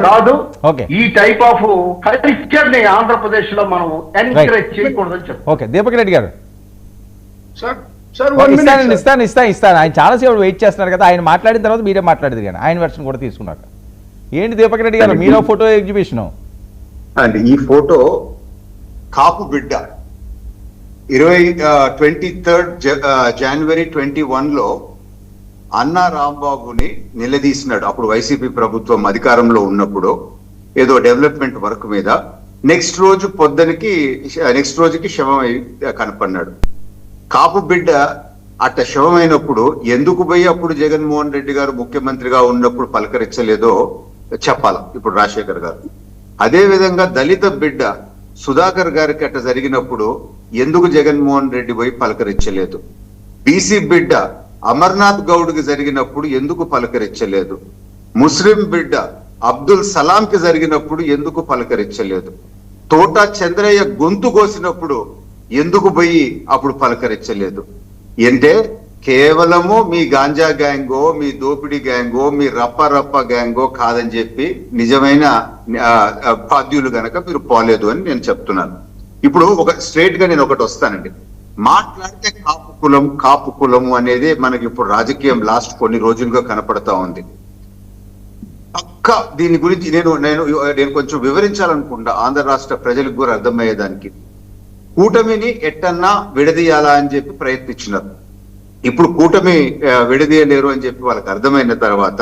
కాదు. ఈ type of culture ని ఆంధ్రప్రదేశ్ లో మనం ఎంకరేజ్ చేయకూడదని చెప్పారు. ఓకే, దీపక్ రెడ్డి గారు ఇస్తాను. ఆయన చాలాసేపు వెయిట్ చేస్తున్నారు కదా, ఆయన మాట్లాడిన తర్వాత మీరే మాట్లాడేది కానీ ఆయన వెర్షన్ కూడా తీసుకున్నారు. ఏంటి దీపక్ రెడ్డి గారు మీలో ఫోటో ఎగ్జిబిషన్ అండి? ఈ ఫోటో కాపు బిడ్డ 23 జనవరి 21 అన్నా రాంబాబుని నిలదీసినాడు. అప్పుడు వైసీపీ ప్రభుత్వం అధికారంలో ఉన్నప్పుడు ఏదో డెవలప్మెంట్ వర్క్ మీద. నెక్స్ట్ రోజుకి శవమై కనపడినాడు. కాపు బిడ్డ అట్ట శవమైనప్పుడు ఎందుకు పోయి అప్పుడు జగన్మోహన్ రెడ్డి గారు ముఖ్యమంత్రిగా ఉన్నప్పుడు పలకరించలేదో చెప్పాలి ఇప్పుడు రాజశేఖర్ గారు. అదే విధంగా దళిత బిడ్డ సుధాకర్ గారికి అట్ట జరిగినప్పుడు ఎందుకు జగన్మోహన్ రెడ్డి పోయి పలకరించలేదు? బీసీ బిడ్డ అమర్నాథ్ గౌడ్కి జరిగినప్పుడు ఎందుకు పలకరించలేదు? ముస్లిం బిడ్డ అబ్దుల్ సలాంకి జరిగినప్పుడు ఎందుకు పలకరించలేదు? తోట చంద్రయ్య గొంతు కోసినప్పుడు ఎందుకు పోయి అప్పుడు పలకరించలేదు? అంటే కేవలము మీ గాంజా గ్యాంగో, మీ దోపిడీ గ్యాంగో, మీ రప్ప గ్యాంగో కాదని చెప్పి నిజమైన బాధ్యులు గనక మీరు పోలేదు అని నేను చెప్తున్నాను. ఇప్పుడు ఒక స్ట్రైట్ గా నేను ఒకటి వస్తానండి. మాట్లాడితే కాపు కులము అనేది మనకి ఇప్పుడు రాజకీయం లాస్ట్ కొన్ని రోజులుగా కనపడతా ఉంది. పక్క దీని గురించి నేను కొంచెం వివరించాలనుకుంటా ఆంధ్ర రాష్ట్ర ప్రజలకు కూడా అర్థమయ్యేదానికి. కూటమిని ఎట్టన్నా విడదీయాలా అని చెప్పి ప్రయత్నించినారు. ఇప్పుడు కూటమి విడదీయలేరు అని చెప్పి వాళ్ళకి అర్థమైన తర్వాత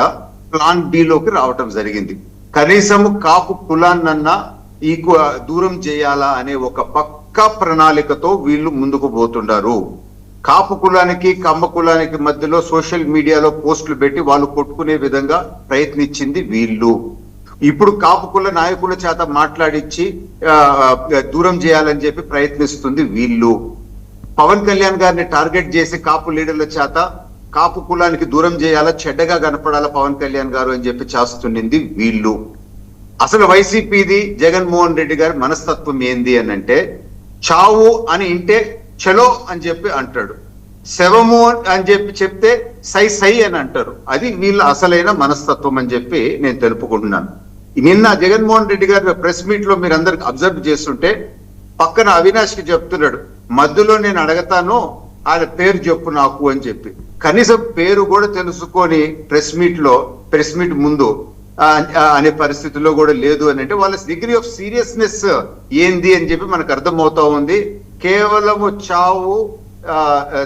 ప్లాన్ బిలోకి రావటం జరిగింది. కనీసం కాపు కులాన్నన్నా దూరం చేయాలా అనే ఒక పక్కా ప్రణాళికతో వీళ్ళు ముందుకు పోతున్నారు. కాపు కులానికి కమ్మ కులానికి మధ్యలో సోషల్ మీడియాలో పోస్టులు పెట్టి వాళ్ళు కొట్టుకునే విధంగా ప్రయత్నించింది వీళ్ళు. ఇప్పుడు కాపు కుల నాయకుల చేత మాట్లాడించి దూరం చేయాలని చెప్పి ప్రయత్నిస్తుంది వీళ్ళు. పవన్ కళ్యాణ్ గారిని టార్గెట్ చేసి కాపు లీడర్ల చేత కాపు కులానికి దూరం చేయాలా, చెడ్డగా కనపడాలా పవన్ కళ్యాణ్ గారు అని చెప్పి చేస్తున్నది వీళ్ళు. అసలు వైసీపీది జగన్మోహన్ రెడ్డి గారి మనస్తత్వం ఏంది అని అంటే, చావు అని ఇంటే చలో అని చెప్పి అంటాడు, శవము అని చెప్పి చెప్తే సై అని అంటారు. అది వీళ్ళ అసలైన మనస్తత్వం అని చెప్పి నేను తెలుపుకుంటున్నాను. నిన్న జగన్మోహన్ రెడ్డి గారి ప్రెస్ మీట్ లో మీరు అందరికి అబ్జర్వ్ చేస్తుంటే పక్కన అవినాష్ కి చెప్తున్నాడు, మధ్యలో నేను అడగతాను ఆయన పేరు చెప్పు నాకు అని చెప్పి. కనీసం పేరు కూడా తెలుసుకొని ప్రెస్ మీట్ ముందు అనే పరిస్థితుల్లో కూడా లేదు అని అంటే వాళ్ళ డిగ్రీ ఆఫ్ సీరియస్నెస్ ఏంది అని చెప్పి మనకు అర్థమవుతా ఉంది. కేవలము చావు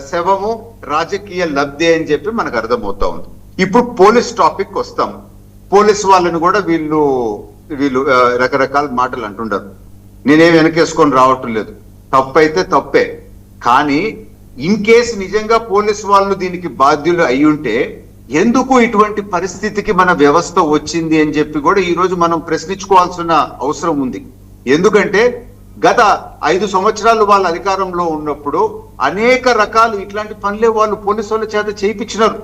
శవము రాజకీయ లబ్ధి అని చెప్పి మనకు అర్థమవుతా ఉంది. ఇప్పుడు పోలీస్ టాపిక్ వస్తాం. పోలీస్ వాళ్ళని కూడా వీళ్ళు రకరకాల మాటలు అంటుంటారు. నేనేం వెనకేసుకొని రావటం లేదు, తప్పైతే తప్పే. కానీ ఇన్ కేసు నిజంగా పోలీస్ వాళ్ళు దీనికి బాధ్యులు అయ్యుంటే ఎందుకు ఇటువంటి పరిస్థితికి మన వ్యవస్థ వచ్చింది అని చెప్పి కూడా ఈ రోజు మనం ప్రశ్నించుకోవాల్సిన అవసరం ఉంది. ఎందుకంటే గత 5 సంవత్సరాలు వాళ్ళ అధికారంలో ఉన్నప్పుడు అనేక రకాలు ఇట్లాంటి పనులే వాళ్ళు పోలీసు వాళ్ళ చేత చేయించినారు.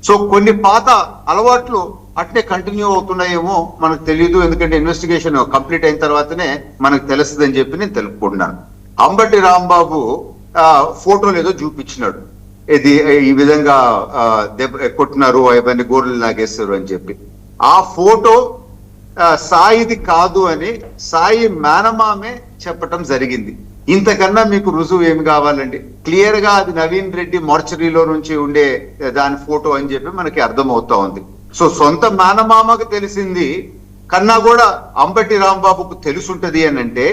సో కొన్ని పాత అలవాట్లు అట్నే కంటిన్యూ అవుతున్నాయేమో మనకు తెలియదు. ఎందుకంటే ఇన్వెస్టిగేషన్ కంప్లీట్ అయిన తర్వాతనే మనకు తెలుస్తుంది అని చెప్పి నేను తెలుపుకుంటున్నాను. అంబటి రాంబాబు ఫోటోలు ఏదో చూపించినాడు, ఇది ఈ విధంగా కొట్టినారు, అవన్నీ గోర్లు లాగేస్తారు అని చెప్పి. ఆ ఫోటో సాయిది కాదు అని సాయి మేనమామే చెప్పటం జరిగింది. ఇంతకన్నా మీకు రుజువు ఏమి కావాలండి? క్లియర్ గా అది నవీన్ రెడ్డి మార్చరీలో నుంచి ఉండే దాని ఫోటో అని చెప్పి మనకి అర్థమవుతా ఉంది. సో సొంత మేనమామకు తెలిసింది కన్నా కూడా అంబటి రాంబాబుకు తెలుసుంటది అని అంటే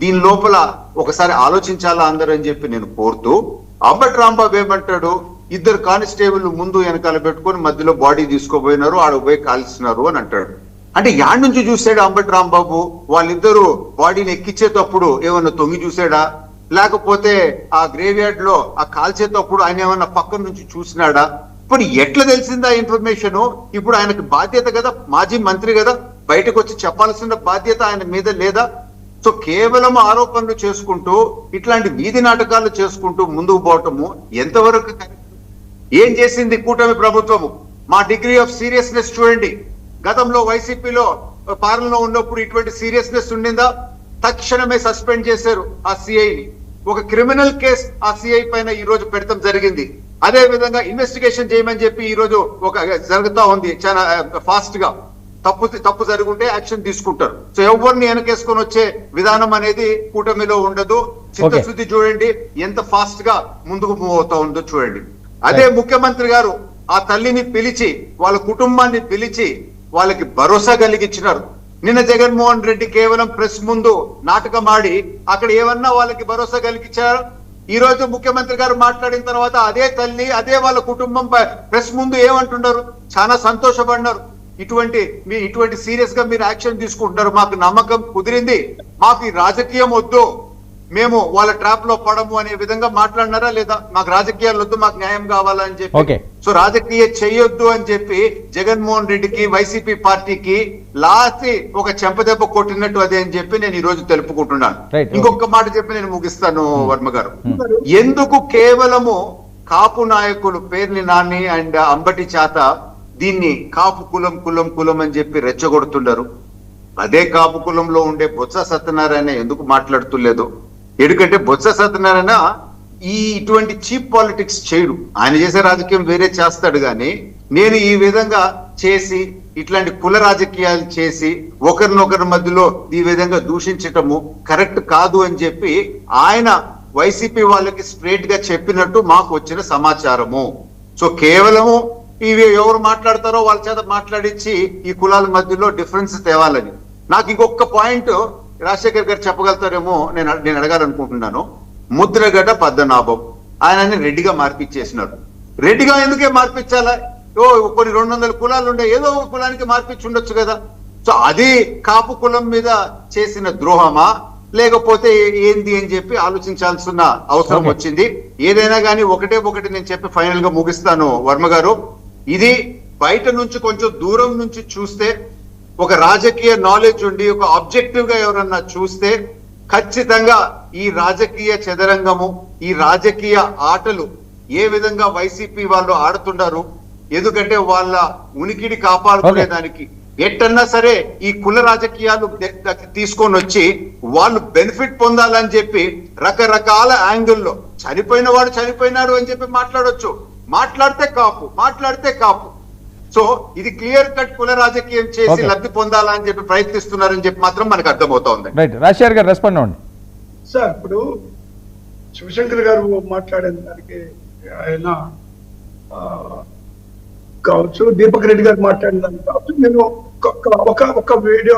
దీని లోపల ఒకసారి ఆలోచించాలా అందరూ అని చెప్పి నేను కోరుతూ, అంబటి రాంబాబు ఏమంటాడు, 2 కానిస్టేబుల్ ముందు వెనకాల పెట్టుకొని మధ్యలో బాడీ తీసుకోపోయినారు, ఆడ పోయి కాల్చినారు అని అంటాడు. అంటే యాడ్ నుంచి చూసాడు అంబటి రాంబాబు? వాళ్ళిద్దరూ బాడీని ఎక్కించేటప్పుడు ఏమన్నా తొంగి చూసాడా? లేకపోతే ఆ గ్రేవ్ యార్డ్ లో ఆ కాల్చేటప్పుడు ఆయన ఏమన్నా పక్కన నుంచి చూసినాడా? ఇప్పుడు ఎట్లా తెలిసిందా ఇన్ఫర్మేషన్? ఇప్పుడు ఆయనకు బాధ్యత కదా, మాజీ మంత్రి కదా, బయటకు వచ్చి చెప్పాల్సిన బాధ్యత ఆయన మీద లేదా? సో కేవలం ఆరోపణలు చేసుకుంటూ ఇట్లాంటి వీధి నాటకాలు చేసుకుంటూ ముందుకు పోవటము ఎంతవరకు? ఏం చేసింది కూటమి ప్రభుత్వము? మా డిగ్రీ ఆఫ్ సీరియస్నెస్ చూడండి. గతంలో వైసీపీలో పాలనలో ఉన్నప్పుడు ఇటువంటి సీరియస్నెస్ ఉండిందా? తక్షణమే సస్పెండ్ చేశారు ఆ సిఐని. ఒక క్రిమినల్ కేసు ఆ సిఐ పైన ఈ రోజు పెడతాం జరిగింది. అదే విధంగా ఇన్వెస్టిగేషన్ చేయమని చెప్పి ఈ రోజు జరుగుతా ఉంది చాలా ఫాస్ట్ గా. తప్పు జరుగుంటే యాక్షన్ తీసుకుంటారు. సో ఎవరిని వెనకేసుకొని వచ్చే విధానం అనేది కూటమిలో ఉండదు. చిత్తశుద్ధి చూడండి ఎంత ఫాస్ట్ గా ముందుకు మూవ్ అవుతా ఉందో చూడండి. అదే ముఖ్యమంత్రి గారు ఆ తల్లిని పిలిచి వాళ్ళ కుటుంబాన్ని పిలిచి వాళ్ళకి భరోసా కలిగించినారు. నిన్న జగన్మోహన్ రెడ్డి కేవలం ప్రెస్ ముందు నాటకం ఆడి అక్కడ ఏమన్నా వాళ్ళకి భరోసా కలిగించారు. ఈ రోజు ముఖ్యమంత్రి గారు మాట్లాడిన తర్వాత అదే తల్లి అదే వాళ్ళ కుటుంబం ప్రెస్ ముందు ఏమంటున్నారు, చాలా సంతోషపడినారు. ఇటువంటి సీరియస్ గా మీరు యాక్షన్ తీసుకుంటున్నారు, మాకు నమ్మకం కుదిరింది, మాకు ఈ రాజకీయం వద్దు, మేము వాళ్ళ ట్రాప్ లో పడము అనే విధంగా మాట్లాడినారా లేదా? మాకు రాజకీయాలు వద్దు, మాకు న్యాయం కావాలని చెప్పి, సో రాజకీయ చేయొద్దు అని చెప్పి జగన్మోహన్ రెడ్డికి వైసీపీ పార్టీకి లాస్ట్ ఒక చెంపదెబ్బ కొట్టినట్టు అదే అని చెప్పి నేను ఈ రోజు తెలుపుకుంటున్నాను. ఇంకొక మాట చెప్పి నేను ముగిస్తాను వర్మ గారు. ఎందుకు కేవలము కాపు నాయకులు పేర్ని నాని అండ్ అంబటి చేత దీన్ని కాపు కులం అని చెప్పి రెచ్చగొడుతున్నారు? అదే కాపు కులంలో ఉండే బొత్స సత్యనారాయణ ఎందుకు మాట్లాడుతులేదు? ఎందుకంటే బొత్స సత్యనారాయణ ఇటువంటి చీప్ పాలిటిక్స్ చేయడు. ఆయన చేసే రాజకీయం వేరే చేస్తాడు, కానీ నేను ఈ విధంగా చేసి ఇట్లాంటి కుల రాజకీయాలు చేసి ఒకరినొకరి మధ్యలో ఈ విధంగా దూషించటము కరెక్ట్ కాదు అని చెప్పి ఆయన వైసీపీ వాళ్ళకి స్ట్రేట్ గా చెప్పినట్టు మాకు వచ్చిన సమాచారము. సో కేవలము ఇవి ఎవరు మాట్లాడతారో వాళ్ళ చేత మాట్లాడించి ఈ కులాల మధ్యలో డిఫరెన్స్ తేవాలని. నాకు ఇంకొక పాయింట్ రాజశేఖర్ గారు చెప్పగలుగుతారేమో నేను అడగాలనుకుంటున్నాను. ముద్రగడ్డ పద్మనాభం ఆయనని రెడ్డిగా మార్పిచ్చేసినారు. రెడ్డిగా ఎందుకే మార్పించాలా? కొన్ని 200 కులాలు ఉండే ఏదో ఒక కులానికి మార్పించి ఉండొచ్చు కదా. సో అది కాపు కులం మీద చేసిన ద్రోహమా లేకపోతే ఏంది అని చెప్పి ఆలోచించాల్సిన అవసరం వచ్చింది. ఏదైనా కానీ ఒకటి నేను చెప్పి ఫైనల్ గా ముగిస్తాను వర్మ గారు. ఇది బయట నుంచి కొంచెం దూరం నుంచి చూస్తే, ఒక రాజకీయ నాలెడ్జ్ ఉండి ఒక ఆబ్జెక్టివ్ గా ఎవరన్నా చూస్తే ఖచ్చితంగా ఈ రాజకీయ చదరంగము ఈ రాజకీయ ఆటలు ఏ విధంగా వైసీపీ వాళ్ళు ఆడుతున్నారు, ఎందుకంటే వాళ్ళ ఉనికిని కాపాడుకునేదానికి ఎట్టన్నా సరే ఈ కుల రాజకీయాలు తీసుకొని వచ్చి వాళ్ళు బెనిఫిట్ పొందాలని చెప్పి రకరకాల యాంగిల్లో చనిపోయిన వాడు చనిపోయినాడు అని చెప్పి మాట్లాడొచ్చు, మాట్లాడితే కాపు. సో ఇది క్లియర్ కట్ కుల రాజకీయం చేసి లబ్ధి పొందాలని చెప్పి ప్రయత్నిస్తున్నారని చెప్పి మాత్రం మనకు అర్థమవుతా ఉంది. రాజశేఖర్ గారు రెస్పాండ్ అవ్వండి సార్. ఇప్పుడు శివశంకర్ గారు మాట్లాడిన దానికి ఆయన కావచ్చు, దీపక్ రెడ్డి గారు మాట్లాడిన దానికి కావచ్చు, నేను ఒక వీడియో